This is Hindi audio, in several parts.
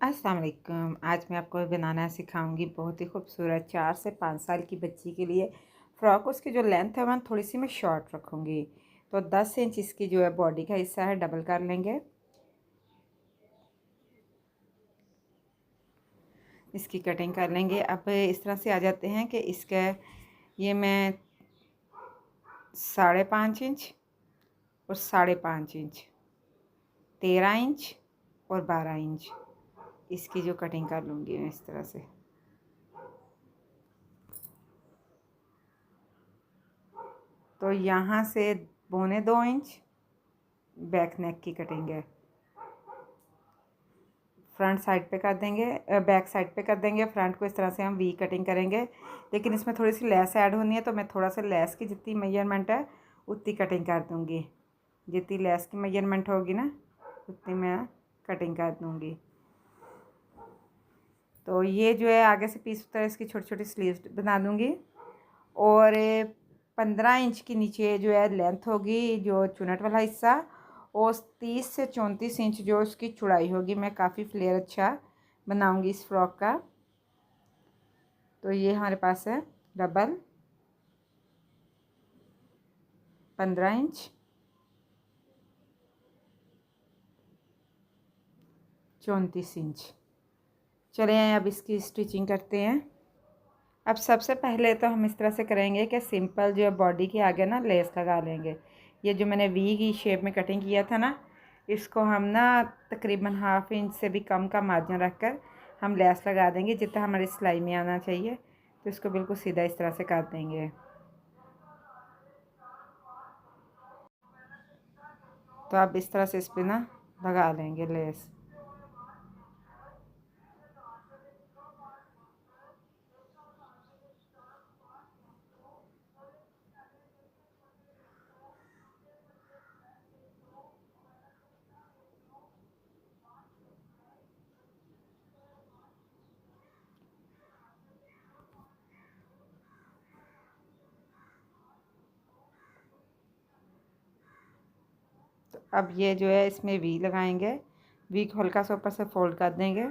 अस्सलाम वालेकुम। आज मैं आपको बनाना सिखाऊंगी बहुत ही खूबसूरत 4 से 5 साल की बच्ची के लिए फ़्रॉक। उसकी जो लेंथ है वह थोड़ी सी मैं शॉर्ट रखूँगी। तो 10 इंच इसकी जो है बॉडी का हिस्सा है, डबल कर लेंगे। इसकी कटिंग कर लेंगे। अब इस तरह से आ जाते हैं कि इसका ये मैं 5.5 इंच और 5.5 इंच, 13 इंच और 12 इंच इसकी जो कटिंग कर लूँगी मैं इस तरह से। तो यहाँ से 2.25 इंच बैक नेक की कटिंग है। फ्रंट साइड पे कर देंगे, बैक साइड पे कर देंगे। फ्रंट को इस तरह से हम वी कटिंग करेंगे, लेकिन इसमें थोड़ी सी लेस ऐड होनी है, तो मैं थोड़ा सा लेस की जितनी मेजरमेंट है उतनी कटिंग कर दूँगी। जितनी लेस की मेजरमेंट होगी ना उतनी मैं कटिंग कर दूँगी। तो ये जो है आगे से पीस तरह इसकी छोटी छोटी स्लीव्स बना दूँगी। और 15 इंच की नीचे जो है लेंथ होगी, जो चुनट वाला हिस्सा, और 30 से 34 इंच जो उसकी चौड़ाई होगी। मैं काफ़ी फ्लेयर अच्छा बनाऊंगी इस फ्रॉक का। तो ये हमारे पास है डबल 15 इंच, 34 इंच। चलिए अब इसकी स्टिचिंग करते हैं। अब सबसे पहले तो हम इस तरह से करेंगे कि सिंपल जो है बॉडी के आगे ना लेस लगा लेंगे। ये जो मैंने वी की शेप में कटिंग किया था ना, इसको हम ना तकरीबन ½ इंच से भी कम का मार्जिन रखकर हम लेस लगा देंगे, जितना हमारी सिलाई में आना चाहिए। तो इसको बिल्कुल सीधा इस तरह से कर देंगे। तो आप इस तरह से इस पर ना लगा लेंगे लेस। तो अब ये जो है इसमें वी लगाएंगे। वी को हल्का सा ऊपर से फोल्ड कर देंगे।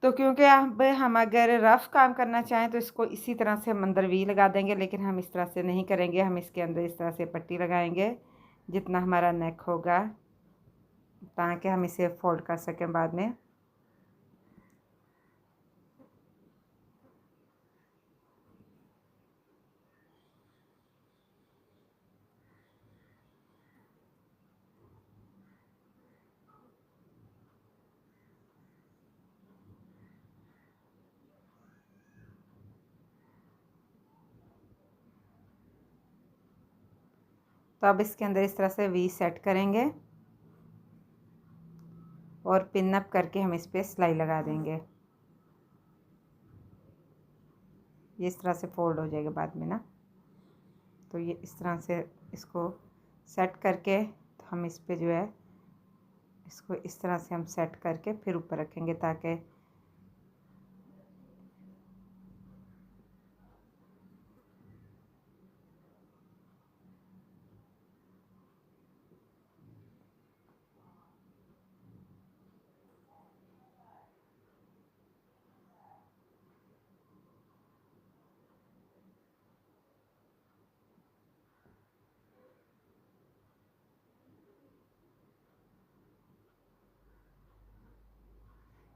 तो क्योंकि अब हम अगर रफ़ काम करना चाहें तो इसको इसी तरह से हम अंदर वी लगा देंगे, लेकिन हम इस तरह से नहीं करेंगे। हम इसके अंदर इस तरह से पट्टी लगाएंगे जितना हमारा नेक होगा, ताकि हम इसे फोल्ड कर सकें बाद में। तो अब इसके अंदर इस तरह से वी सेट करेंगे और पिन अप करके हम इस पर सिलाई लगा देंगे। ये इस तरह से फोल्ड हो जाएगा बाद में ना। तो ये इस तरह से इसको सेट करके तो हम इस पे जो है इसको इस तरह से हम सेट करके फिर ऊपर रखेंगे, ताकि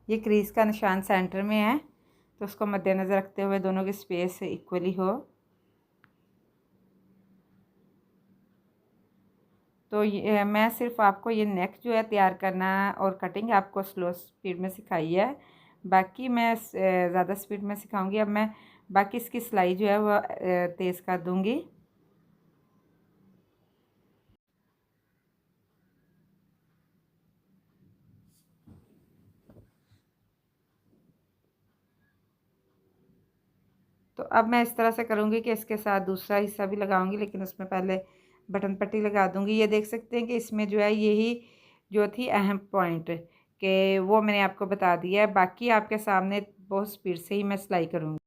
ये क्रीज का निशान सेंटर में है, तो उसको मद्देनज़र रखते हुए दोनों की स्पेस इक्वली हो। तो ये मैं सिर्फ आपको ये नेक जो है तैयार करना और कटिंग आपको स्लो स्पीड में सिखाई है। बाकी मैं ज़्यादा स्पीड में सिखाऊंगी। अब मैं बाकी इसकी सिलाई जो है वो तेज़ कर दूंगी। तो अब मैं इस तरह से करूँगी कि इसके साथ दूसरा हिस्सा भी लगाऊंगी, लेकिन उसमें पहले बटन पट्टी लगा दूंगी। ये देख सकते हैं कि इसमें जो है यही जो थी अहम पॉइंट, कि वो मैंने आपको बता दिया है। बाकी आपके सामने बहुत स्पीड से ही मैं सिलाई करूँगी।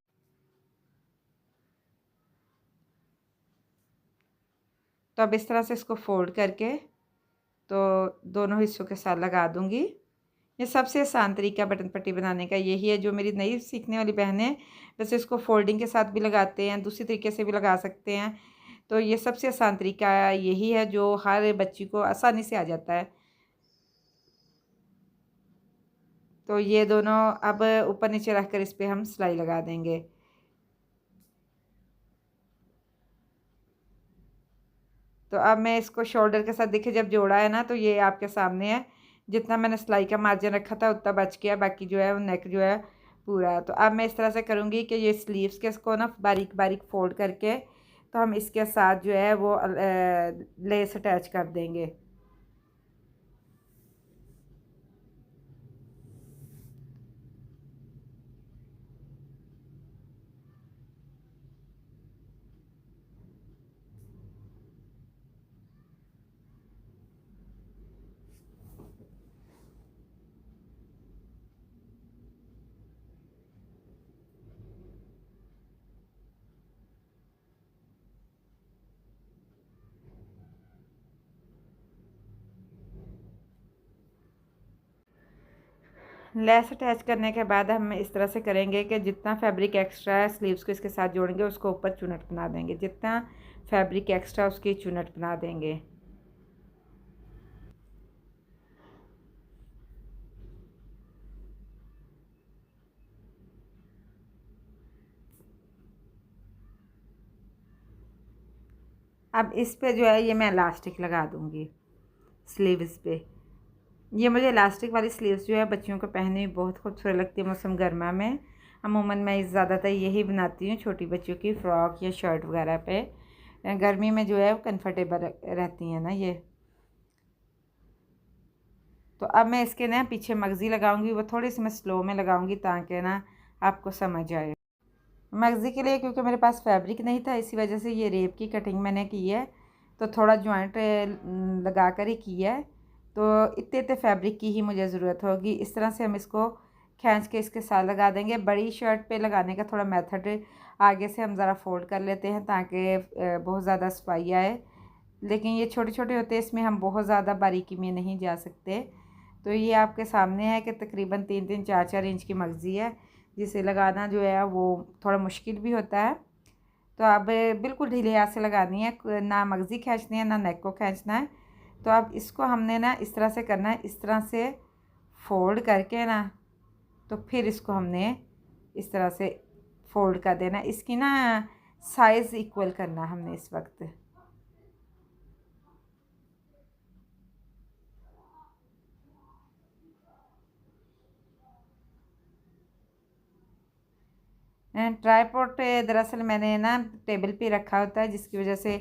तो अब इस तरह से इसको फोल्ड करके तो दोनों हिस्सों के साथ लगा दूँगी। ये सबसे आसान तरीका बटन पट्टी बनाने का यही है। जो मेरी नई सीखने वाली बहनें हैं वैसे इसको फोल्डिंग के साथ भी लगाते हैं, दूसरी तरीके से भी लगा सकते हैं। तो ये सबसे आसान तरीका यही है जो हर बच्ची को आसानी से आ जाता है। तो ये दोनों अब ऊपर नीचे रख कर इस पर हम सिलाई लगा देंगे। तो अब मैं इसको शोल्डर के साथ देखिए जब जोड़ा है ना तो ये आपके सामने है। जितना मैंने सिलाई का मार्जिन रखा था उतना बच गया, बाकी जो है वो नेक जो है पूरा। तो अब मैं इस तरह से करूँगी कि ये स्लीव्स के इसको ना बारीक बारीक फोल्ड करके तो हम इसके साथ जो है वो लेस अटैच कर देंगे। लेस अटैच करने के बाद हम इस तरह से करेंगे कि जितना फैब्रिक एक्स्ट्रा है स्लीव्स को इसके साथ जोड़ेंगे, उसको ऊपर चुनट बना देंगे। जितना फैब्रिक एक्स्ट्रा उसकी चुनट बना देंगे। अब इस पे जो है ये मैं इलास्टिक लगा दूँगी स्लीव्स पे। ये मुझे इलास्टिक वाली स्लीव्स जो है बच्चियों को पहनने में बहुत खूबसूरत लगती है मौसम गर्मा में। अमूमन मैं ज़्यादातर यही बनाती हूँ छोटी बच्चियों की फ़्रॉक या शर्ट वगैरह पे। गर्मी में जो है वो कम्फर्टेबल रहती हैं ना ये। तो अब मैं इसके ना पीछे मगज़ी लगाऊंगी, वो थोड़ी सी मैं स्लो में लगाऊंगी ताकि ना आपको समझ आए। मगज़ी के लिए क्योंकि मेरे पास फैब्रिक नहीं था इसी वजह से ये रेप की कटिंग मैंने की है। तो थोड़ा जॉइंट लगा कर ही की है। तो इतने इतने फैब्रिक की ही मुझे ज़रूरत होगी। इस तरह से हम इसको खींच के इसके साथ लगा देंगे। बड़ी शर्ट पे लगाने का थोड़ा मेथड आगे से हम ज़रा फोल्ड कर लेते हैं ताकि बहुत ज़्यादा सफाई आए। लेकिन ये छोटे छोटे होते हैं, इसमें हम बहुत ज़्यादा बारीकी में नहीं जा सकते। तो ये आपके सामने है कि तकरीबन 3-3 4-4 इंच की मगज़ी है, जिसे लगाना जो है वो थोड़ा मुश्किल भी होता है। तो अब बिल्कुल ढीले हाथ से लगानी है, ना मगज़ी खींचनी है ना नेक को खींचना है। तो अब इसको हमने ना इस तरह से करना है, इस तरह से फोल्ड करके ना तो फिर इसको हमने इस तरह से फोल्ड कर देना। इसकी ना साइज़ इक्वल करना हमने इस वक्त। ट्राईपॉड दरअसल मैंने ना टेबल पे रखा होता है, जिसकी वजह से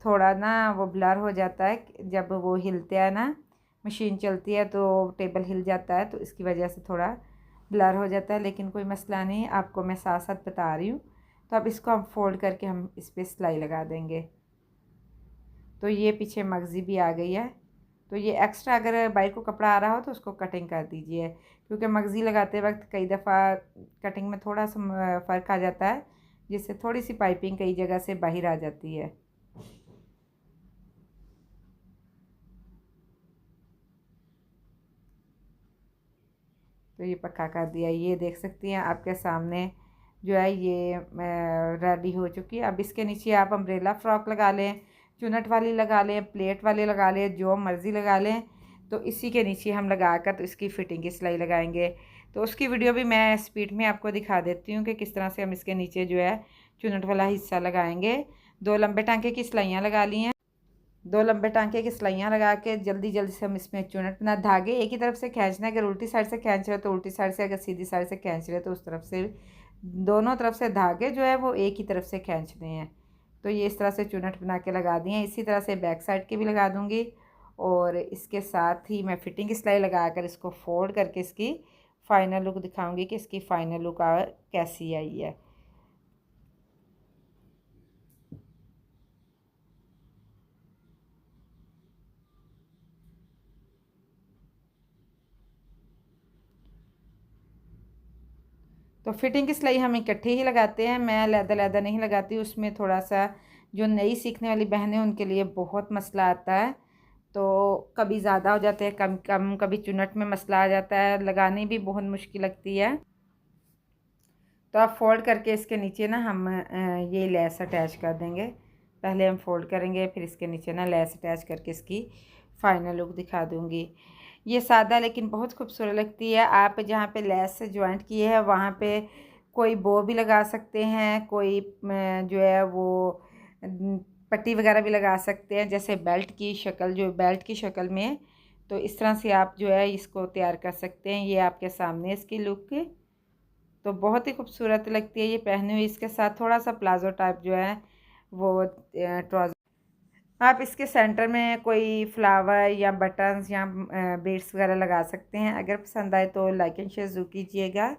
थोड़ा ना वो ब्लर हो जाता है। जब वो हिलता है ना, मशीन चलती है तो टेबल हिल जाता है, तो इसकी वजह से थोड़ा ब्लर हो जाता है। लेकिन कोई मसला नहीं, आपको मैं साथ साथ बता रही हूँ। तो अब इसको हम फोल्ड करके हम इस पर सिलाई लगा देंगे। तो ये पीछे मगज़ी भी आ गई है। तो ये एक्स्ट्रा अगर बाई को कपड़ा आ रहा हो तो उसको कटिंग कर दीजिए, क्योंकि मगज़ी लगाते वक्त कई दफ़ा कटिंग में थोड़ा सा फ़र्क आ जाता है, जिससे थोड़ी सी पाइपिंग कई जगह से बाहर आ जाती है। तो ये पक्का कर दिया। ये देख सकती हैं आपके सामने जो है ये रेडी हो चुकी है। अब इसके नीचे आप अम्ब्रेला फ़्रॉक लगा लें, चुनट वाली लगा लें, प्लेट वाली लगा लें, जो मर्ज़ी लगा लें। तो इसी के नीचे हम लगा कर तो इसकी फ़िटिंग की सिलाई लगाएंगे। तो उसकी वीडियो भी मैं स्पीड में आपको दिखा देती हूँ कि किस तरह से हम इसके नीचे जो है चुनट वाला हिस्सा लगाएंगे। 2 लंबे टांके की सिलाइयाँ लगा ली हैं। 2 लंबे टांके की सिलाइयाँ लगा के जल्दी जल्दी से हम इसमें चुनट ना, धागे एक ही तरफ से खींचना है। अगर उल्टी साइड से खींच रहे हो तो उल्टी साइड से, अगर सीधी साइड से खींच रहे हो तो उस तरफ से। दोनों तरफ से धागे जो है वो एक ही तरफ से खींचने हैं। तो ये इस तरह से चुनट बना के लगा दी हैं। इसी तरह से बैक साइड के भी लगा दूँगी। और इसके साथ ही मैं फिटिंग की सिलाई लगा कर इसको फोल्ड करके इसकी फ़ाइनल लुक दिखाऊँगी कि इसकी फ़ाइनल लुक कैसी आई है। तो फिटिंग की सिलाई हम इकट्ठे ही लगाते हैं, मैं अलग-अलग नहीं लगाती। उसमें थोड़ा सा जो नई सीखने वाली बहनें उनके लिए बहुत मसला आता है। तो कभी ज़्यादा हो जाते हैं, कम कम, कभी चुनट में मसला आ जाता है, लगानी भी बहुत मुश्किल लगती है। तो आप फोल्ड करके इसके नीचे ना हम ये लेस अटैच कर देंगे। पहले हम फोल्ड करेंगे, फिर इसके नीचे ना लेस अटैच करके इसकी फ़ाइनल लुक दिखा दूँगी। ये सादा लेकिन बहुत खूबसूरत लगती है। आप जहाँ पे लेस से जॉइंट किए है वहाँ पे कोई बो भी लगा सकते हैं, कोई जो है वो पट्टी वगैरह भी लगा सकते हैं, जैसे बेल्ट की शक्ल, जो बेल्ट की शक्ल में। तो इस तरह से आप जो है इसको तैयार कर सकते हैं। ये आपके सामने इसकी लुक तो बहुत ही खूबसूरत लगती है ये पहनी हुई। इसके साथ थोड़ा सा प्लाजो टाइप जो है वो ट्राउज़र। आप इसके सेंटर में कोई फ्लावर या बटन्स या बीड्स वगैरह लगा सकते हैं। अगर पसंद आए तो लाइक एंड शेयर ज़रूर कीजिएगा।